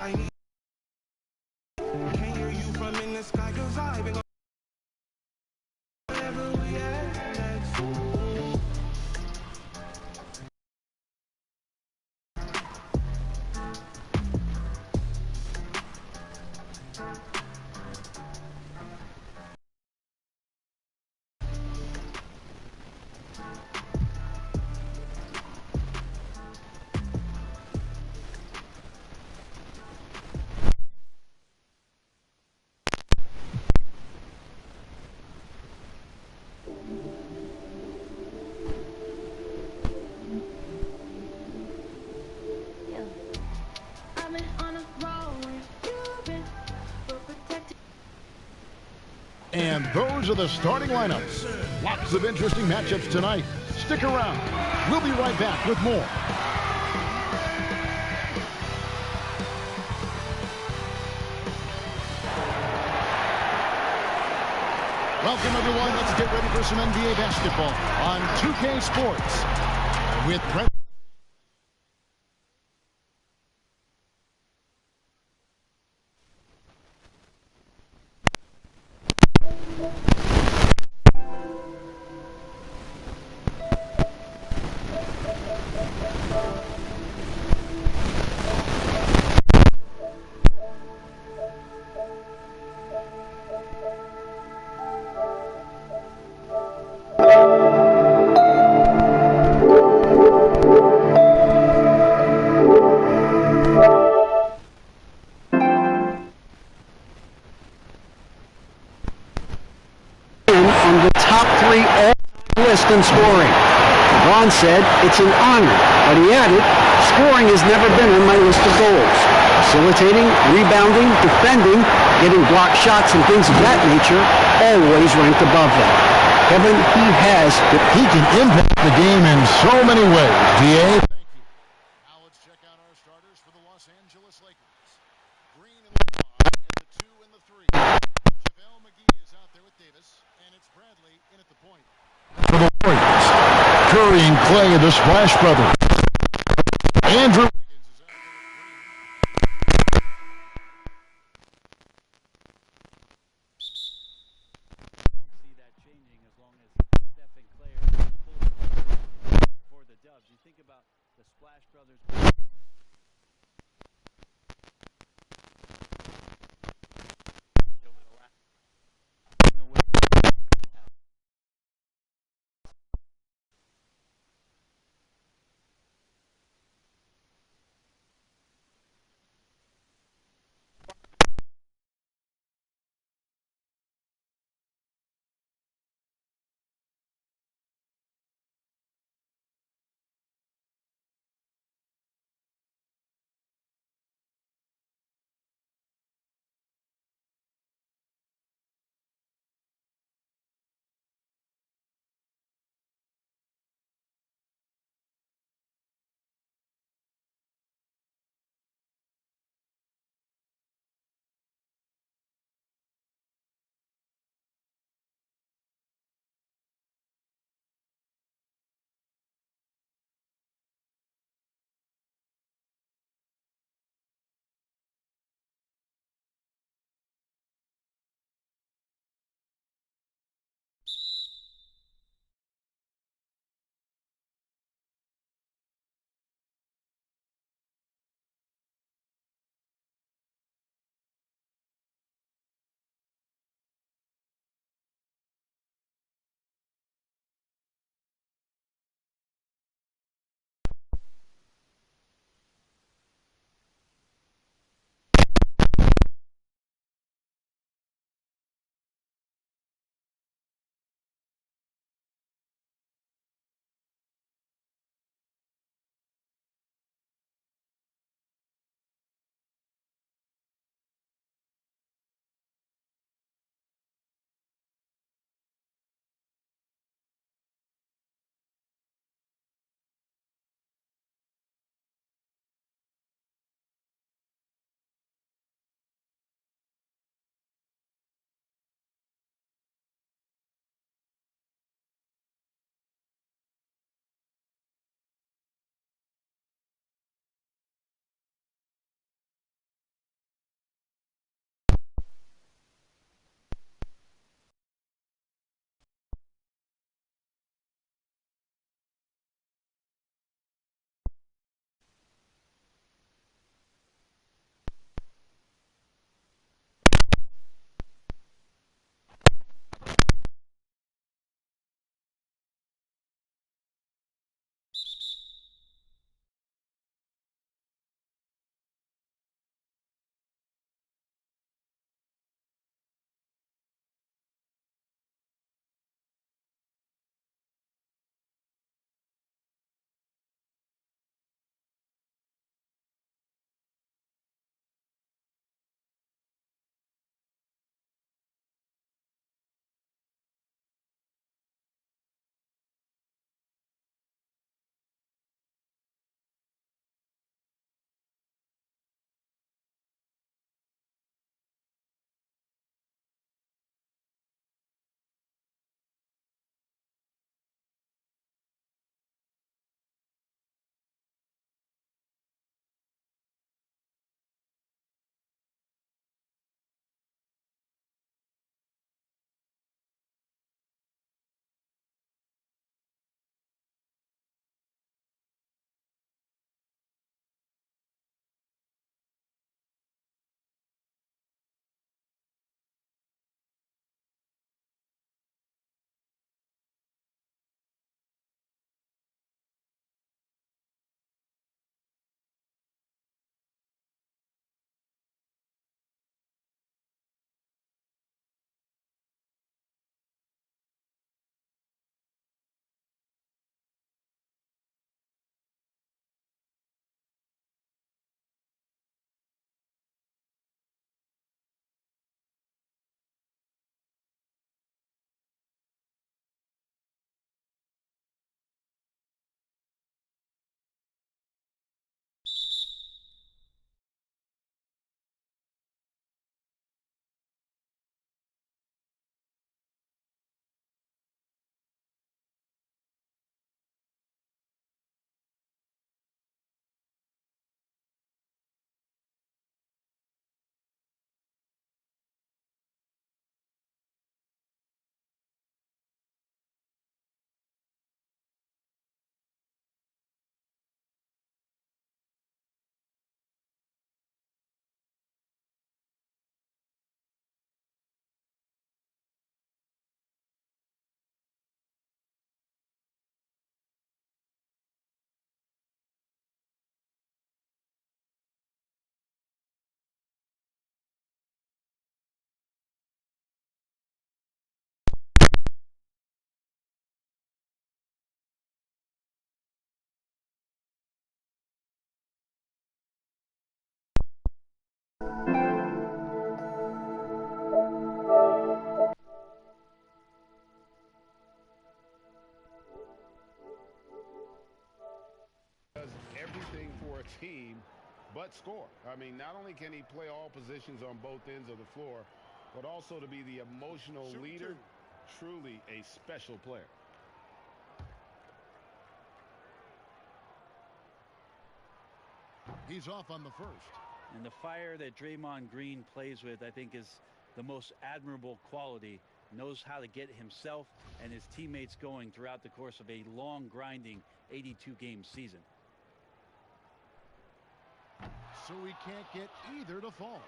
I need. Can't hear you from in the sky 'cause I've been wherever we at. And those are the starting lineups. Lots of interesting matchups tonight. Stick around. We'll be right back with more. Welcome, everyone. Let's get ready for some NBA basketball on 2K Sports with Brent. List in scoring. LeBron said, "It's an honor," but he added, "Scoring has never been on my list of goals. Facilitating, rebounding, defending, getting blocked shots and things of that nature always ranked above that." Kevin, he can impact the game in so many ways. DA. Thank you. Now let's check out our starters for the Los Angeles Lakers. Green and LeBron at the 2 and the 3. JaVale McGee is out there with Davis, and it's Bradley in at the point. For the Warriors, Curry and Clay, the Splash Brothers. Andrew Wiggins is out there with Green. Don't see that changing as long as Steph and Clay are pulling for the Dubs. You think about the Splash Brothers. anything for a team but score. I mean, not only can he play all positions on both ends of the floor, but also to be the emotional leader. Truly a special player. He's off on the first. And the fire that Draymond Green plays with, I think, is the most admirable quality. Knows how to get himself and his teammates going throughout the course of a long, grinding 82-game season. So he can't get either to fall.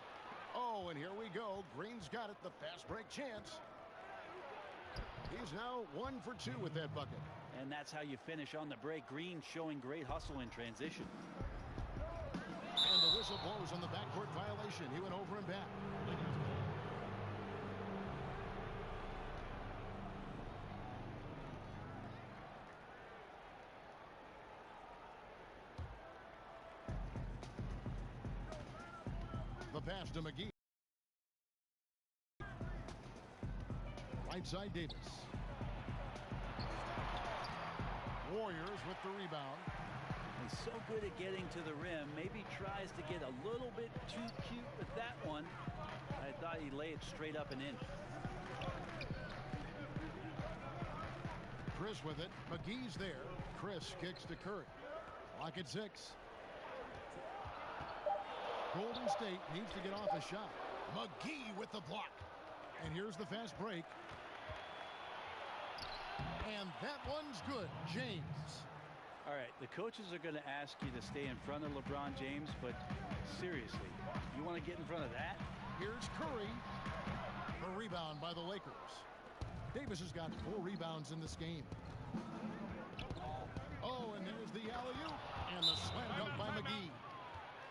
Oh, and here we go. Green's got it. The fast break chance. He's now 1 for 2 with that bucket. And that's how you finish on the break. Green showing great hustle in transition. And the whistle blows on the backcourt violation. He went over and back. The pass to McGee. Right side Davis. Warriors with the rebound. He's so good at getting to the rim. Maybe tries to get a little bit too cute with that one. I thought he'd lay it straight up and in. Chris with it. McGee's there. Chris kicks to Curry. Lock at 6. Golden State needs to get off a shot. McGee with the block. And here's the fast break. And that one's good. James. All right, the coaches are going to ask you to stay in front of LeBron James, but seriously, you want to get in front of that? Here's Curry. A rebound by the Lakers. Davis has got 4 rebounds in this game. Oh, and there's the alley-oop. And the slam dunk by McGee.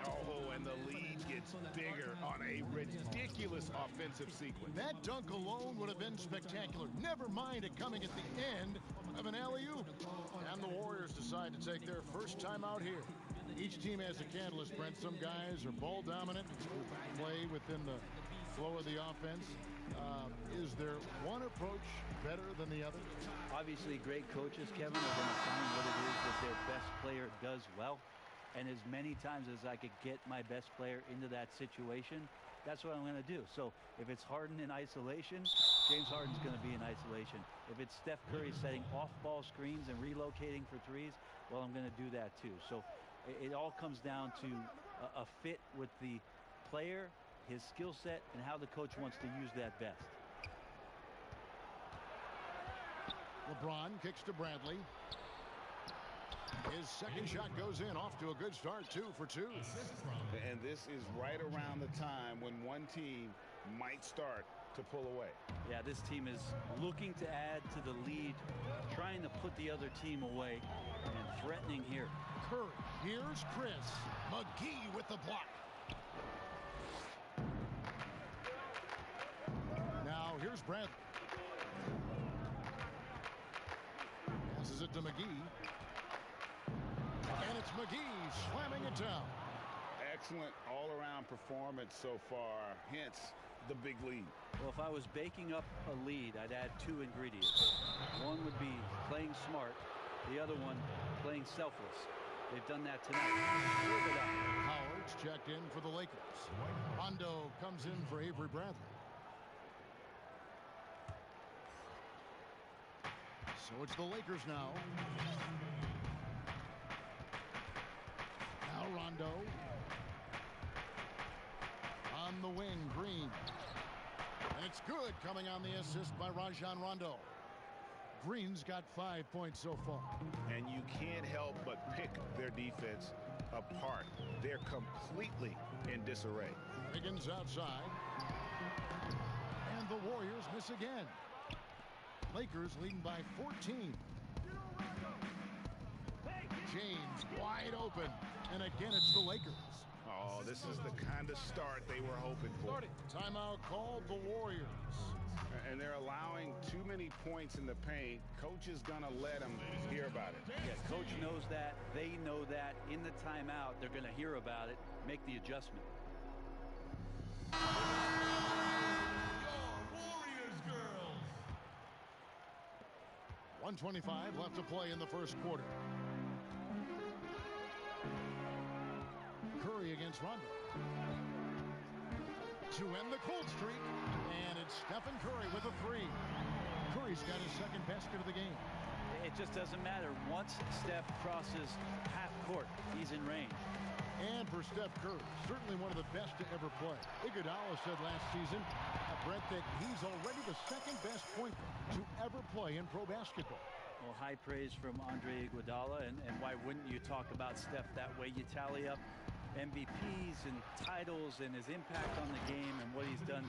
Oh, and the lead gets bigger on a ridiculous offensive sequence. That dunk alone would have been spectacular. Never mind it coming at the end of an alley-oop. And the Warriors decide to take their first time out here. Each team has a catalyst, Brent. Some guys are ball dominant, play within the flow of the offense. Is there one approach better than the other? Obviously, great coaches, Kevin, are going to find what it is that their best player does well. And as many times as I could get my best player into that situation, that's what I'm going to do. So if it's Harden in isolation, James Harden's going to be in isolation. If it's Steph Curry setting off-ball screens and relocating for threes, well, I'm going to do that too. So it all comes down to a fit with the player, his skill set, and how the coach wants to use that best. LeBron kicks to Bradley. His second shot goes in, off to a good start, 2 for 2. And this is right around the time when one team might start to pull away. Yeah, this team is looking to add to the lead, trying to put the other team away, and threatening here. Curry, here's Chris. McGee with the block. Now here's Bradley. Passes it to McGee. And it's McGee slamming it down. Excellent all-around performance so far, hence the big lead. Well, if I was baking up a lead, I'd add 2 ingredients. One would be playing smart. The other one, playing selfless. They've done that tonight. Serve it up. Howard's checked in for the Lakers. Rondo comes in for Avery Bradley. So it's the Lakers now. Now Rondo. On the wing, Green. And it's good, coming on the assist by Rajon Rondo. Green's got 5 points so far. And you can't help but pick their defense apart. They're completely in disarray. Higgins outside. And the Warriors miss again. Lakers leading by 14. James wide open. And again, it's the Lakers. Oh, this is the kind of start they were hoping for. Timeout called the Warriors. And they're allowing too many points in the paint. Coach is going to let them hear about it. Yeah, coach knows that. They know that. In the timeout, they're going to hear about it, make the adjustment. Warriors, girls. 1:25 left to play in the first quarter. against Rondo. To end the cold streak, and it's Stephen Curry with a three. Curry's got his second basket of the game. It just doesn't matter. Once Steph crosses half court, he's in range. And for Steph Curry, certainly one of the best to ever play. Iguodala said last season, Brett, that he's already the second best point guard to ever play in pro basketball. Well, high praise from Andre Iguodala, and why wouldn't you talk about Steph that way? You tally up MVPs and titles and his impact on the game and what he's done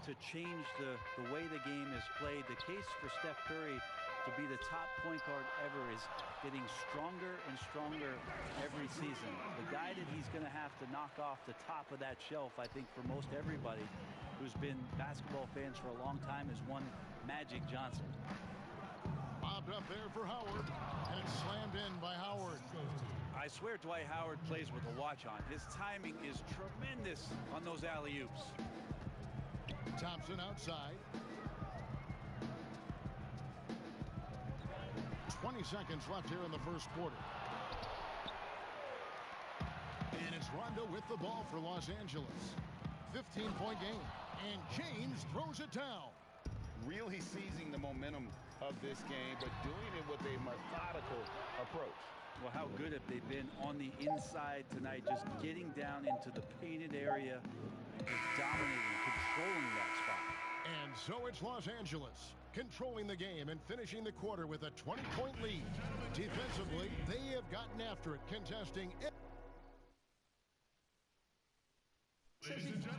to change the way the game is played. The case for Steph Curry to be the top point guard ever is getting stronger and stronger every season. The guy that he's going to have to knock off the top of that shelf, I think, for most everybody who's been basketball fans for a long time, is one Magic Johnson. Bobbed up there for Howard, and it's slammed in by Howard. I swear Dwight Howard plays with a watch on. His timing is tremendous on those alley-oops. Thompson outside. 20 seconds left here in the first quarter. And it's Rondo with the ball for Los Angeles. 15-point game. And James throws it down. Really seizing the momentum of this game, but doing it with a methodical approach. Well, how good have they been on the inside tonight, just getting down into the painted area, just dominating, controlling that spot. And so it's Los Angeles controlling the game and finishing the quarter with a 20-point lead. Defensively, they have gotten after it, contesting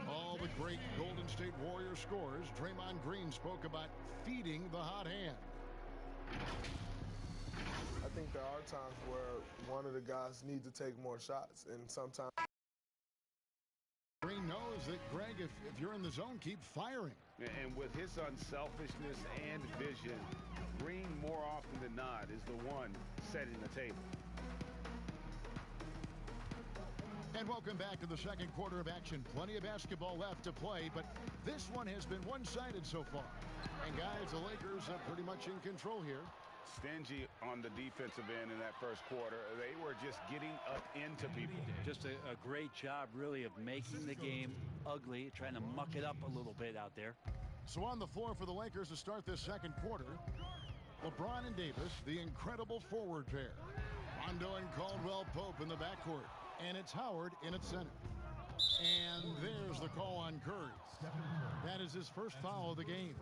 all the great Golden State Warriors scorers. Draymond Green spoke about feeding the hot hand. I think there are times where one of the guys needs to take more shots, and sometimes Green knows that, Greg, if you're in the zone, keep firing. And with his unselfishness and vision, Green more often than not is the one setting the table. And welcome back to the second quarter of action. Plenty of basketball left to play, but this one has been one-sided so far. And guys, the Lakers are pretty much in control here. Stingy on the defensive end in that first quarter. They were just getting up into people. Just a great job, really, of making the game ugly, trying to muck it up a little bit out there. So on the floor for the Lakers to start this second quarter, LeBron and Davis, the incredible forward pair. Rondo and Caldwell Pope in the backcourt. And it's Howard in at center. And there's the call on Curry. That is his first foul of the game.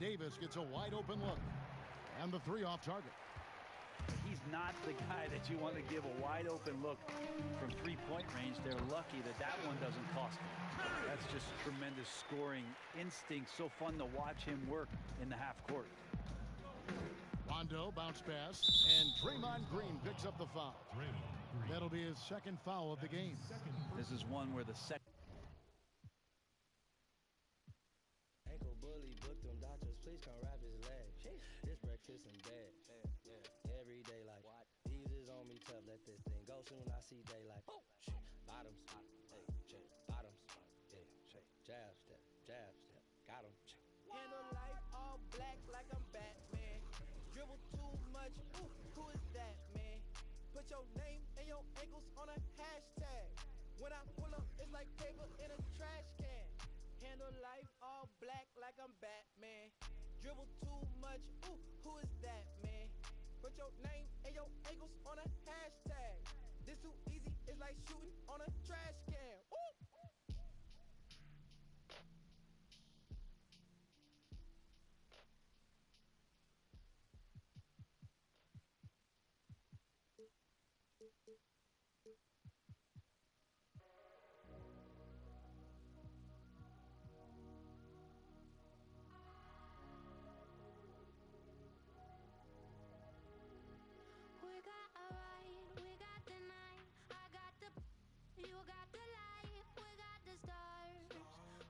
Davis gets a wide open look. And the three off target. He's not the guy that you want to give a wide open look from three-point range. They're lucky that that one doesn't cost them. That's just tremendous scoring instinct. So fun to watch him work in the half court. Rondo bounce pass, and Draymond Green picks up the foul. That'll be his second foul of the game. This is one where the second. Ankle bully, book them doctors, please come wrap his leg. This breakfast in bed. Every day like what? Eases on me tough, let this thing go soon I see daylight. Bottoms, hey, check, bottoms, yeah, check, jab step, got him. Handle life all black like I'm Batman. Dribble too much, ooh, who is that, man? Put your name and your ankles on a hashtag. When I pull up, it's like paper in a trash can. Handle life all black like I'm Batman. Dribble too much, ooh, who is that, man? Put your name and your ankles on a hashtag. This too easy, it's like shooting on a trash can. Woo! We got a ride, we got the night. I got the, you got the light. We got the stars,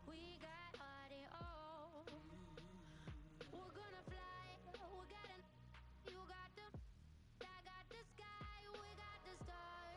we got audio. We're gonna fly, we got an, you got the, I got the sky. We got the stars.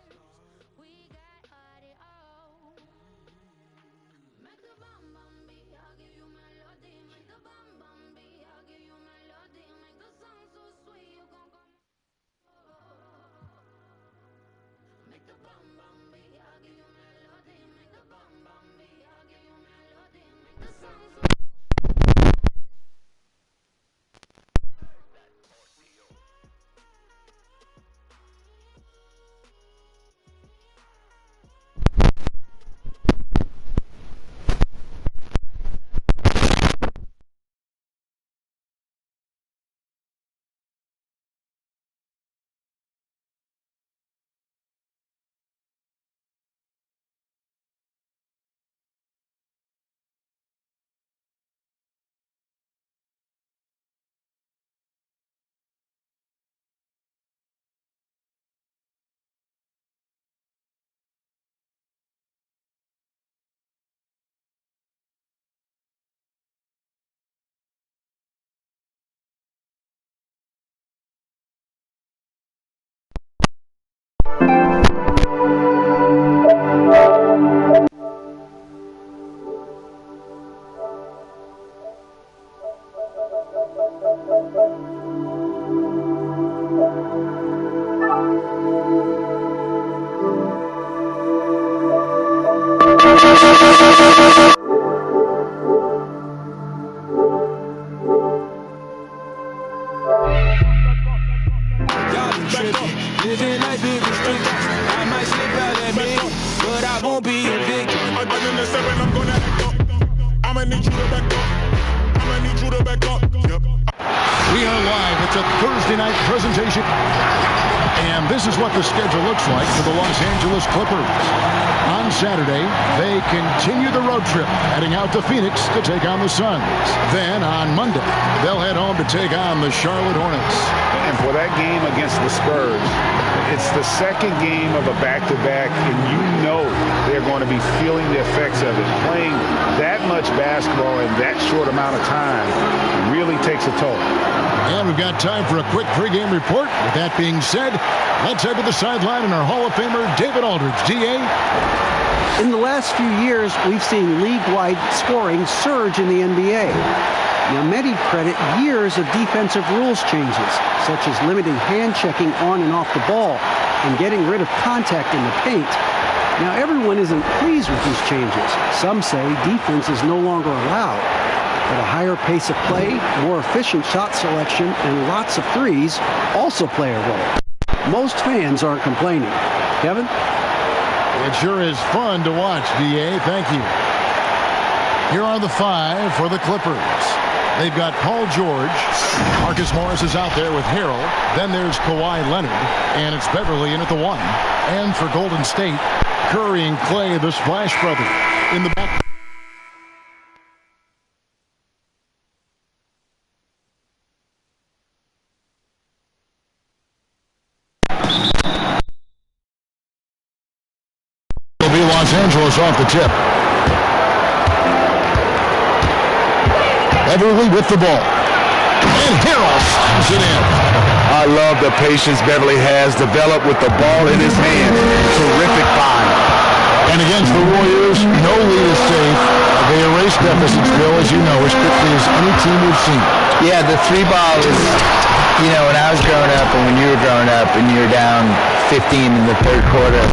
Y'all be tripping, living life is restricted. I might slip out that big, but I won't be a victim. I'm in the 7, I'm gonna act up. I'ma need you to back up. I'ma need you to back up. Yep. We are live. It's a Thursday night presentation. And this is what the schedule looks like for the Los Angeles Clippers. On Saturday, they continue the road trip, heading out to Phoenix to take on the Suns. Then on Monday, they'll head home to take on the Charlotte Hornets. And for that game against the Spurs, it's the second game of a back-to-back, and you know they're going to be feeling the effects of it. Playing that much basketball in that short amount of time really takes a toll. And we've got time for a quick pregame report. With that being said, let's head to the sideline and our Hall of Famer, David Aldridge. DA? In the last few years, we've seen league-wide scoring surge in the NBA. Now, many credit years of defensive rules changes, such as limiting hand checking on and off the ball and getting rid of contact in the paint. Now, everyone isn't pleased with these changes. Some say defense is no longer allowed. But a higher pace of play, more efficient shot selection, and lots of threes also play a role. Most fans aren't complaining. Kevin? It sure is fun to watch, DA. Thank you. Here are the 5 for the Clippers. They've got Paul George. Marcus Morris is out there with Harrell. Then there's Kawhi Leonard. And it's Beverly in at the 1. And for Golden State, Curry and Clay, the Splash Brothers. In the back. Will be Los Angeles off the tip. Beverly with the ball. And Harrell slams it in. I love the patience Beverly has developed with the ball in his hand. Terrific find. And against the Warriors, no lead is safe. They erase deficits, Bill, as you know, as quickly as any team we've seen. Yeah, the 3-ball is, you know, when I was growing up and when you were growing up and you were down 15 in the third quarter.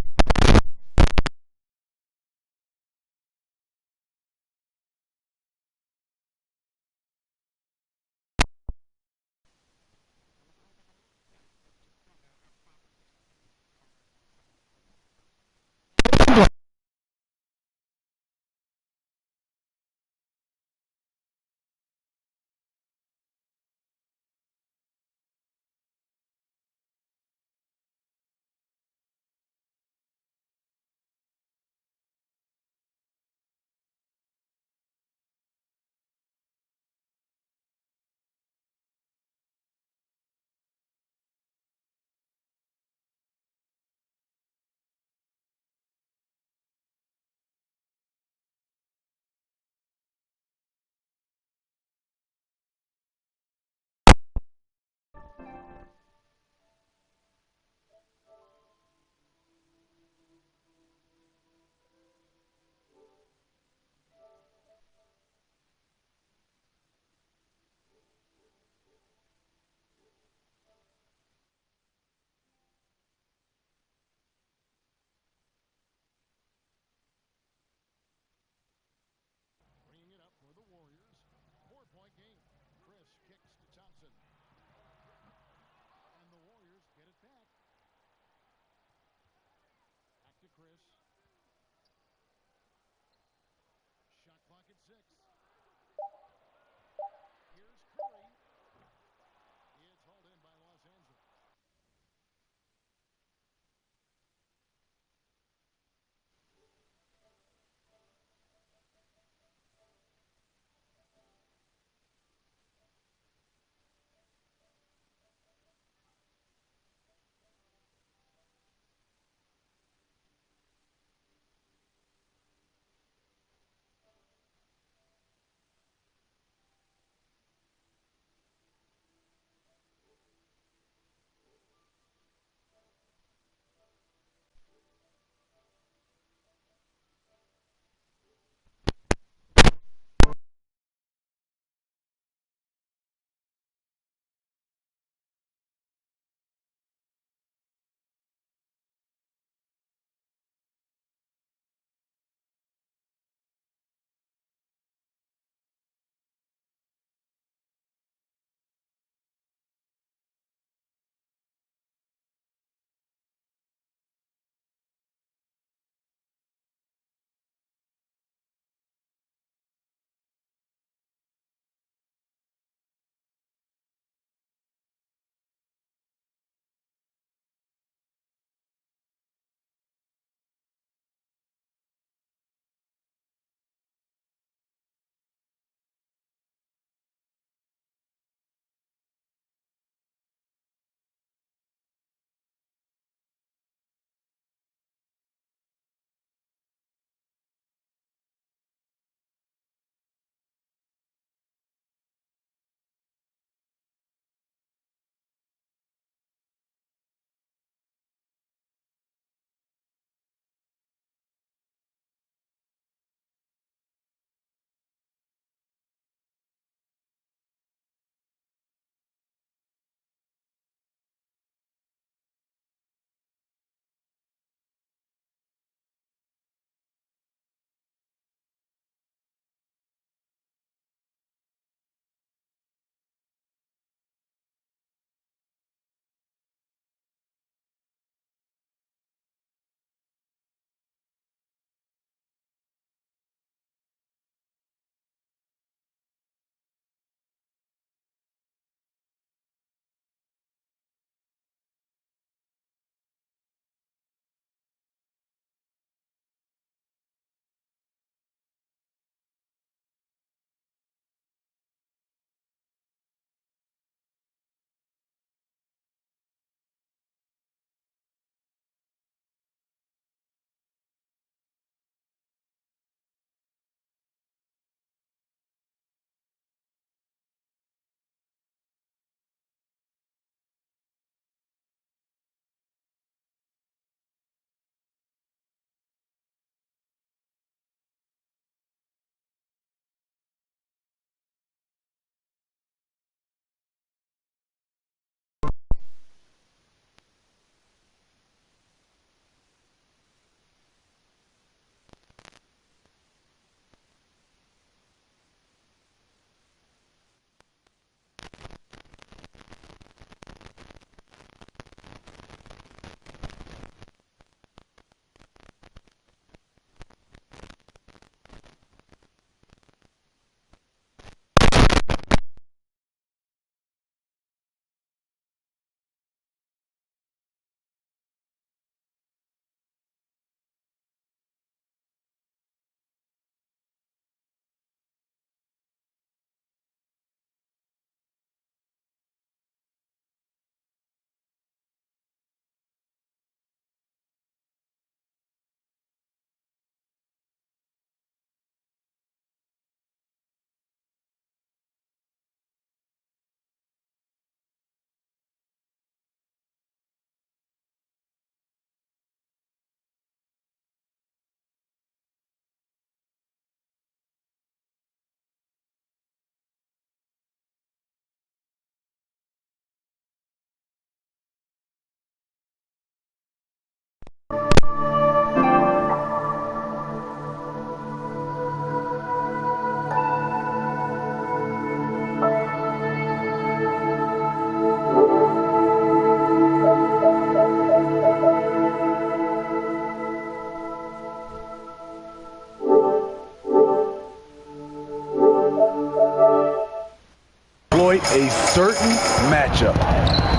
avoid a certain matchup.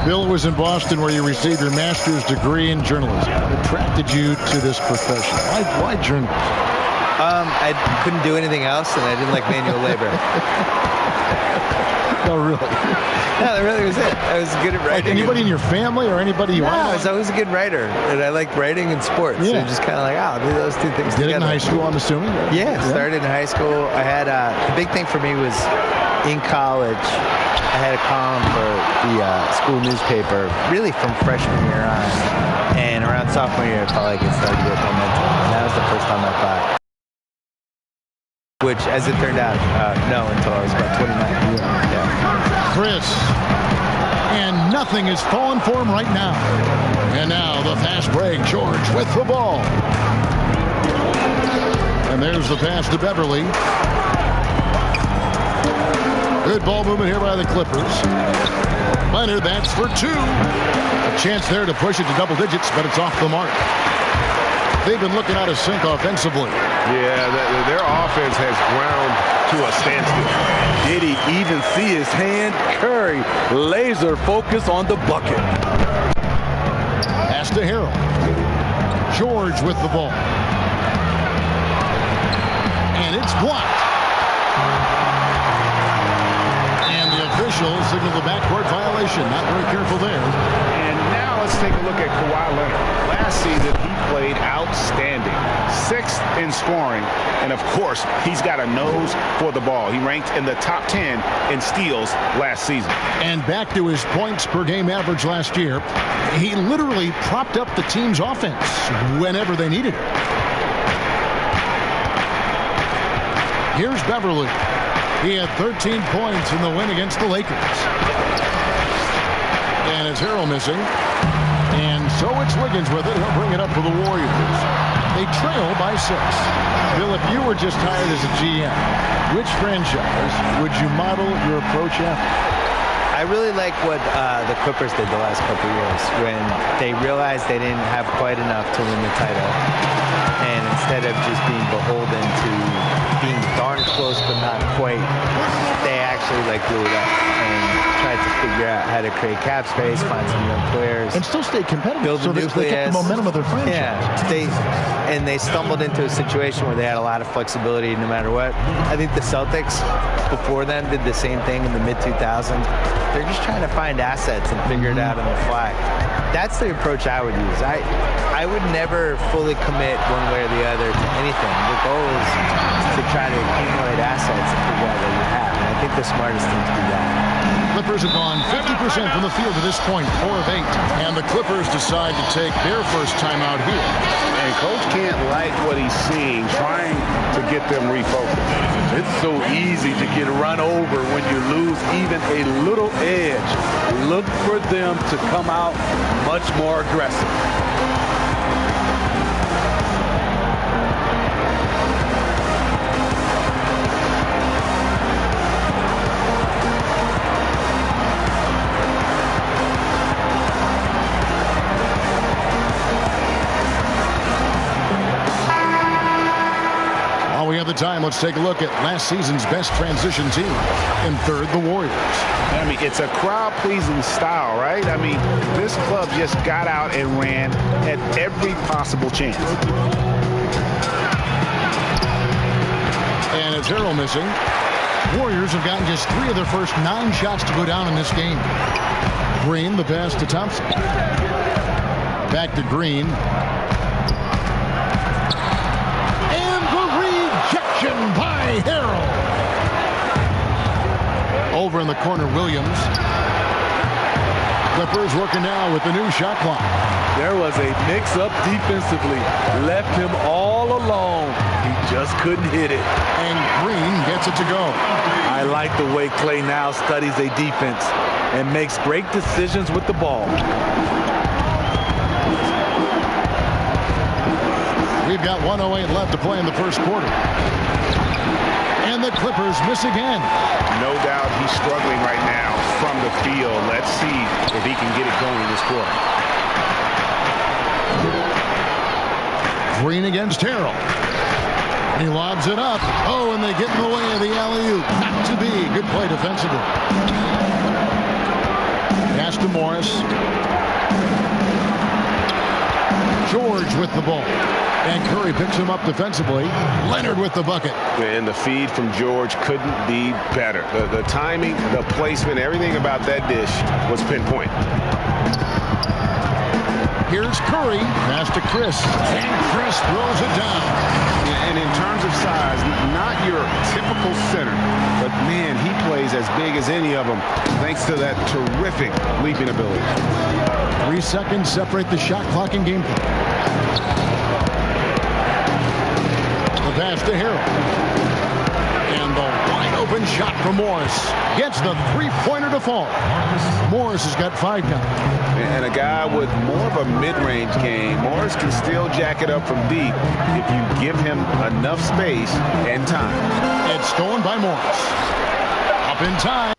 Bill was in Boston where you received your master's degree in journalism. What attracted you to this profession? Why journalism? I couldn't do anything else, and I didn't like manual labor. No, really? No, that really was it. I was good at writing. Like anybody in your family or anybody you I was always a good writer, and I liked writing and sports. Yeah. So just kind of like, I'll do those two things together. Did it in high school, I'm assuming? Yeah, started in high school. I had the big thing for me was in college. I had a column for the school newspaper, really from freshman year on, and around sophomore year, I felt like it started to get momentum. And that was the first time I thought. Which, as it turned out, no, until I was about 29. Yeah. Chris. And nothing is falling for him right now. And now the fast break. George with the ball. And there's the pass to Beverly. Good ball movement here by the Clippers. Leonard, that's for two. A chance there to push it to double digits, but it's off the mark. They've been looking out of sync offensively. Yeah, their offense has ground to a standstill. Did he even see his hand? Curry, laser focus on the bucket. Pass to Harold. George with the ball. And it's blocked. And the officials signal the backcourt violation. Not very careful there. And now let's take a look at Kawhi Leonard. Last season, he played outstanding. 6th in scoring, and of course, he's got a nose for the ball. He ranked in the top 10 in steals last season. And back to his points per game average last year, he literally propped up the team's offense whenever they needed it. Here's Beverly. He had 13 points in the win against the Lakers. And it's Harrell missing. And so it's Wiggins with it. He'll bring it up for the Warriors. They trail by 6. Bill, if you were just hired as a GM, which franchise would you model your approach after? I really like what the Clippers did the last couple of years when they realized they didn't have quite enough to win the title. And instead of just being beholden to being darn close but not quite, they actually blew it up and tried to figure out how to create cap space, find some young players, and still stay competitive. Build so they kept the momentum of their franchise. Yeah, they stumbled into a situation where they had a lot of flexibility no matter what. I think the Celtics before them did the same thing in the mid-2000s. They're just trying to find assets and figure it out on the fly. That's the approach I would use. I would never fully commit one way or the other to anything. The goal is to try to accumulate assets and figure out what you have. And I think the smartest thing to do that. Clippers have gone 50% from the field to this point, 4 of 8. And the Clippers decide to take their first timeout here. And Coach can't like what he's seeing, trying to get them refocused. It's so easy to get run over when you lose even a little edge. Look for them to come out much more aggressive. We have the time. Let's take a look at last season's best transition team. In third, the Warriors. I mean, it's a crowd-pleasing style, right? I mean, this club just got out and ran at every possible chance. And it's Harrell missing. Warriors have gotten just 3 of their first 9 shots to go down in this game. Green, the pass to Thompson. Back to Green. By Harrell. Over in the corner, Williams. Clippers working now with the new shot clock. There was a mix-up defensively. Left him all alone. He just couldn't hit it. And Green gets it to go. I like the way Klay now studies a defense and makes great decisions with the ball. We've got 1:08 left to play in the first quarter. And the Clippers miss again. No doubt he's struggling right now from the field. Let's see if he can get it going this quarter. Green against Harrell. He lobs it up. Oh, and they get in the way of the alley-oop. Got to be. Good play defensively. Pass to Morris. George with the ball. And Curry picks him up defensively. Leonard with the bucket. And the feed from George couldn't be better. The timing, the placement, everything about that dish was pinpoint. Here's Curry. Pass to Chris. And Chris throws it down. And in terms of size, not your typical center, but man, he plays as big as any of them thanks to that terrific leaping ability. 3 seconds separate the shot clock and game clock. The pass to Harrell. And the wide open shot from Morris. Gets the three-pointer to fall. Morris has got 5 now. And a guy with more of a mid-range game, Morris can still jack it up from deep if you give him enough space and time. It's stolen by Morris. Up in time.